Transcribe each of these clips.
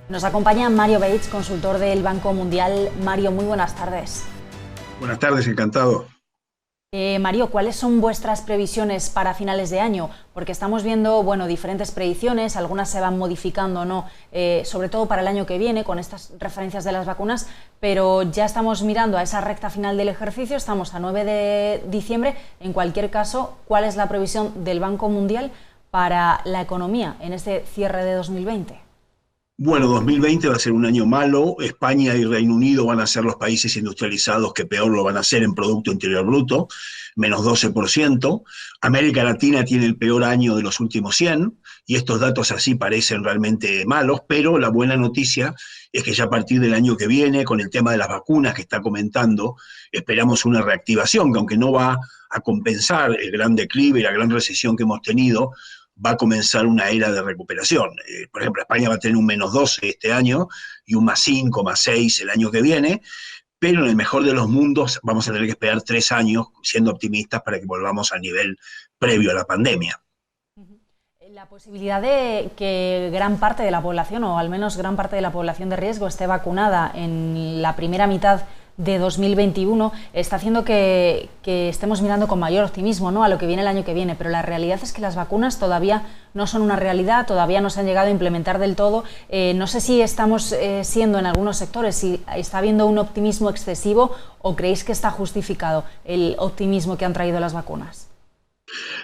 Nos acompaña Mario Bates, consultor del Banco Mundial. Mario, muy buenas tardes. Buenas tardes, encantado. Mario, ¿cuáles son vuestras previsiones para finales de año? Porque estamos viendo, bueno, diferentes predicciones, algunas se van modificando o no, sobre todo para el año que viene, con estas referencias de las vacunas, pero ya estamos mirando a esa recta final del ejercicio, estamos a 9 de diciembre. En cualquier caso, ¿cuál es la previsión del Banco Mundial para la economía en este cierre de 2020? Bueno, 2020 va a ser un año malo. España y Reino Unido van a ser los países industrializados que peor lo van a hacer en Producto Interior Bruto, menos 12%. América Latina tiene el peor año de los últimos 100, y estos datos así parecen realmente malos, pero la buena noticia es que ya a partir del año que viene, con el tema de las vacunas que está comentando, esperamos una reactivación que, aunque no va a compensar el gran declive y la gran recesión que hemos tenido, va a comenzar una era de recuperación. Por ejemplo, España va a tener un menos 12 este año y un más 5, más 6 el año que viene, pero en el mejor de los mundos vamos a tener que esperar 3 años, siendo optimistas, para que volvamos al nivel previo a la pandemia. La posibilidad de que gran parte de la población, o al menos gran parte de la población de riesgo, esté vacunada en la primera mitad de 2021 está haciendo que estemos mirando con mayor optimismo, ¿no?, a lo que viene el año que viene, pero la realidad es que las vacunas todavía no son una realidad, todavía no se han llegado a implementar del todo. No sé si estamos siendo en algunos sectores, si está habiendo un optimismo excesivo o creéis que está justificado el optimismo que han traído las vacunas.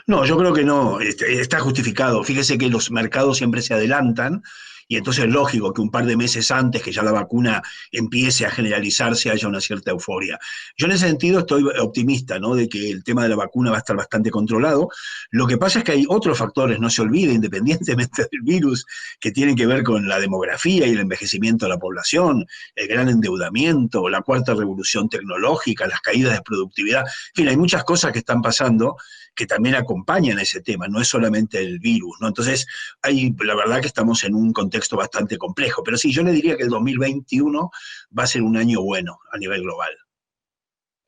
No, yo creo que no, está justificado. Fíjese que los mercados siempre se adelantan, y entonces es lógico que un par de meses antes que ya la vacuna empiece a generalizarse haya una cierta euforia. Yo en ese sentido estoy optimista, ¿no?, de que el tema de la vacuna va a estar bastante controlado. Lo que pasa es que hay otros factores, no se olvide, independientemente del virus, que tienen que ver con la demografía y el envejecimiento de la población, el gran endeudamiento, la cuarta revolución tecnológica, las caídas de productividad. En fin, hay muchas cosas que están pasando que también acompañan ese tema, no es solamente el virus, ¿no? Entonces, la verdad que estamos en un contexto bastante complejo, pero sí, yo le diría que el 2021 va a ser un año bueno a nivel global.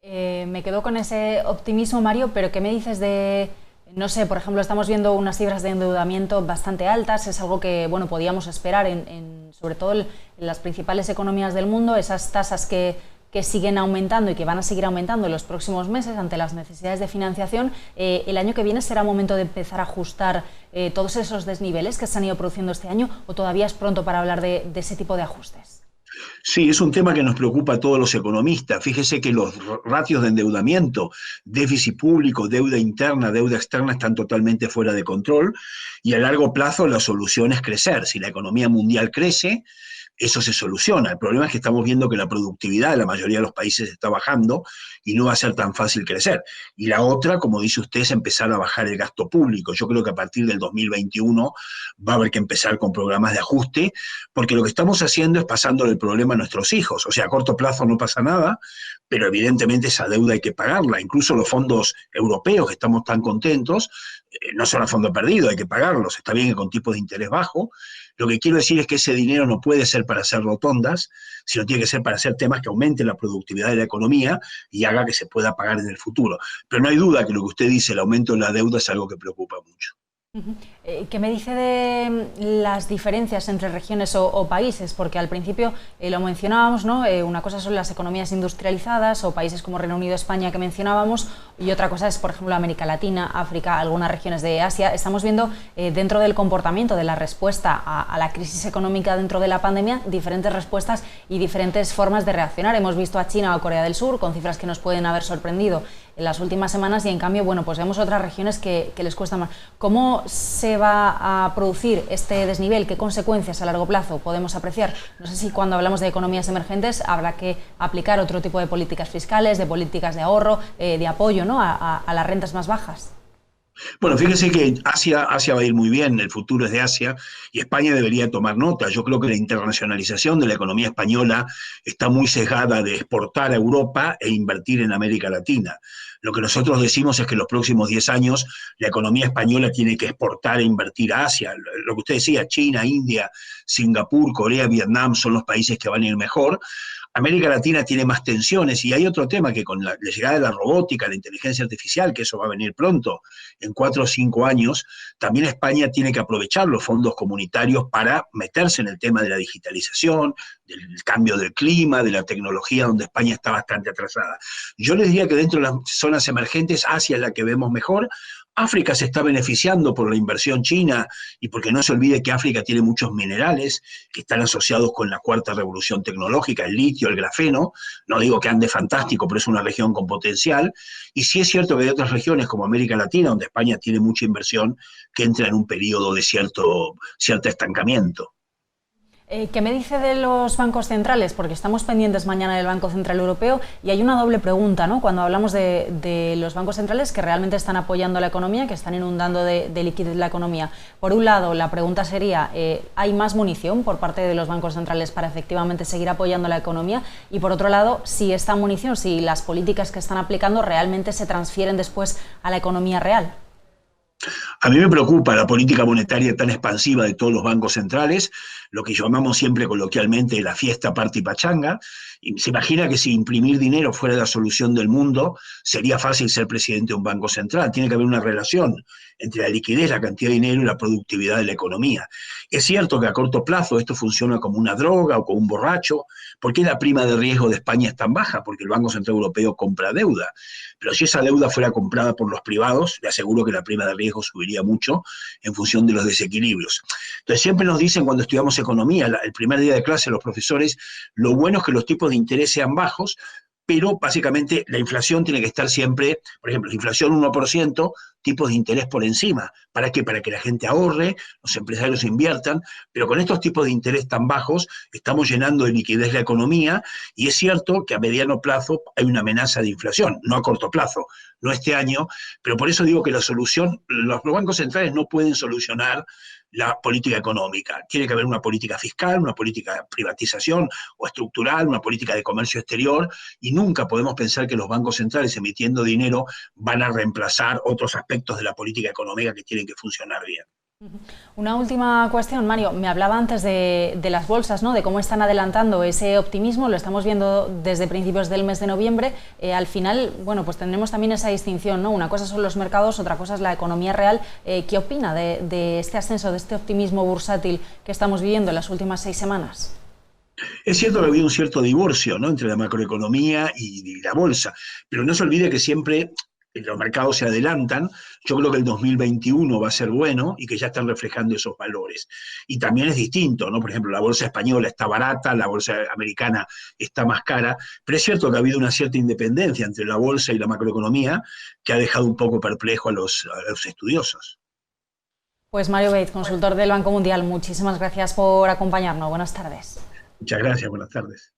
Me quedo con ese optimismo, Mario, pero ¿qué me dices de, no sé, por ejemplo, estamos viendo unas cifras de endeudamiento bastante altas, es algo que, bueno, podíamos esperar sobre todo en las principales economías del mundo, esas tasas que siguen aumentando y que van a seguir aumentando en los próximos meses ante las necesidades de financiación. ¿El año que viene será momento de empezar a ajustar todos esos desniveles que se han ido produciendo este año, o todavía es pronto para hablar de ese tipo de ajustes? Sí, es un tema que nos preocupa a todos los economistas. Fíjese que los ratios de endeudamiento, déficit público, deuda interna, deuda externa, están totalmente fuera de control, y a largo plazo la solución es crecer. Si la economía mundial crece, eso se soluciona. El problema es que estamos viendo que la productividad de la mayoría de los países está bajando y no va a ser tan fácil crecer. Y la otra, como dice usted, es empezar a bajar el gasto público. Yo creo que a partir del 2021 va a haber que empezar con programas de ajuste, porque lo que estamos haciendo es pasándole el problema a nuestros hijos. O sea, a corto plazo no pasa nada, pero evidentemente esa deuda hay que pagarla. Incluso los fondos europeos, que estamos tan contentos, no son a fondo perdido, hay que pagarlos. Está bien que con tipos de interés bajo. Lo que quiero decir es que ese dinero no puede ser para hacer rotondas, sino tiene que ser para hacer temas que aumenten la productividad de la economía y haga que se pueda pagar en el futuro. Pero no hay duda que lo que usted dice, el aumento de la deuda, es algo que preocupa mucho. ¿Qué me dice de las diferencias entre regiones o países? Porque al principio lo mencionábamos, ¿no? Una cosa son las economías industrializadas o países como Reino Unido, España, que mencionábamos, y otra cosa es, por ejemplo, América Latina, África, algunas regiones de Asia. Estamos viendo dentro del comportamiento, de la respuesta a la crisis económica dentro de la pandemia, diferentes respuestas y diferentes formas de reaccionar. Hemos visto a China o Corea del Sur con cifras que nos pueden haber sorprendido en las últimas semanas, y en cambio, bueno, pues vemos otras regiones que les cuesta más. ¿Cómo se va a producir este desnivel? ¿Qué consecuencias a largo plazo podemos apreciar? No sé si cuando hablamos de economías emergentes habrá que aplicar otro tipo de políticas fiscales, de políticas de ahorro, de apoyo, ¿no?, a las rentas más bajas. Bueno, fíjese que Asia va a ir muy bien, el futuro es de Asia, y España debería tomar nota. Yo creo que la internacionalización de la economía española está muy sesgada de exportar a Europa e invertir en América Latina. Lo que nosotros decimos es que en los próximos 10 años la economía española tiene que exportar e invertir a Asia. Lo que usted decía, China, India, Singapur, Corea, Vietnam son los países que van a ir mejor. América Latina tiene más tensiones y hay otro tema que con la llegada de la robótica, la inteligencia artificial, que eso va a venir pronto, en 4 o 5 años, también España tiene que aprovechar los fondos comunitarios para meterse en el tema de la digitalización, del cambio del clima, de la tecnología, donde España está bastante atrasada. Yo les diría que dentro de las zonas emergentes, Asia es la que vemos mejor. África se está beneficiando por la inversión china y porque no se olvide que África tiene muchos minerales que están asociados con la cuarta revolución tecnológica, el litio, el grafeno. No digo que ande fantástico, pero es una región con potencial. Y sí es cierto que hay otras regiones como América Latina, donde España tiene mucha inversión, que entra en un periodo de cierto estancamiento. ¿Qué me dice de los bancos centrales? Porque estamos pendientes mañana del Banco Central Europeo y hay una doble pregunta, ¿no? Cuando hablamos de los bancos centrales que realmente están apoyando la economía, que están inundando de liquidez la economía. Por un lado, la pregunta sería, ¿hay más munición por parte de los bancos centrales para efectivamente seguir apoyando la economía? Y por otro lado, si esta munición, si las políticas que están aplicando realmente se transfieren después a la economía real. A mí me preocupa la política monetaria tan expansiva de todos los bancos centrales, lo que llamamos siempre coloquialmente la fiesta, party y pachanga. Y se imagina que si imprimir dinero fuera la solución del mundo, sería fácil ser presidente de un banco central. Tiene que haber una relación entre la liquidez, la cantidad de dinero y la productividad de la economía. Es cierto que a corto plazo esto funciona como una droga o como un borracho. ¿Por qué la prima de riesgo de España es tan baja? Porque el Banco Central Europeo compra deuda. Pero si esa deuda fuera comprada por los privados, le aseguro que la prima de riesgo subiría mucho en función de los desequilibrios. Entonces siempre nos dicen cuando estudiamos economía, el primer día de clase los profesores, lo bueno es que los tipos de interés sean bajos, pero básicamente la inflación tiene que estar siempre, por ejemplo, la inflación 1%, tipos de interés por encima. ¿Para qué? Para que la gente ahorre, los empresarios inviertan, pero con estos tipos de interés tan bajos estamos llenando de liquidez la economía y es cierto que a mediano plazo hay una amenaza de inflación, no a corto plazo, no este año, pero por eso digo que la solución, los bancos centrales no pueden solucionar la política económica. Tiene que haber una política fiscal, una política de privatización o estructural, una política de comercio exterior, y nunca podemos pensar que los bancos centrales emitiendo dinero van a reemplazar otros aspectos de la política económica que tienen que funcionar bien. Una última cuestión, Mario. Me hablaba antes de las bolsas, ¿no? De cómo están adelantando ese optimismo. Lo estamos viendo desde principios del mes de noviembre. Al final, bueno, pues tendremos también esa distinción, ¿no? Una cosa son los mercados, otra cosa es la economía real. ¿Qué opina de este ascenso, de este optimismo bursátil que estamos viviendo en las últimas 6 semanas? Es cierto que ha habido un cierto divorcio, ¿no?, entre la macroeconomía y la bolsa, pero no se olvide que siempre los mercados se adelantan. Yo creo que el 2021 va a ser bueno y que ya están reflejando esos valores. Y también es distinto, ¿no? Por ejemplo, la bolsa española está barata, la bolsa americana está más cara, pero es cierto que ha habido una cierta independencia entre la bolsa y la macroeconomía que ha dejado un poco perplejo a los estudiosos. Pues Mario Bates, consultor del Banco Mundial, muchísimas gracias por acompañarnos. Buenas tardes. Muchas gracias, buenas tardes.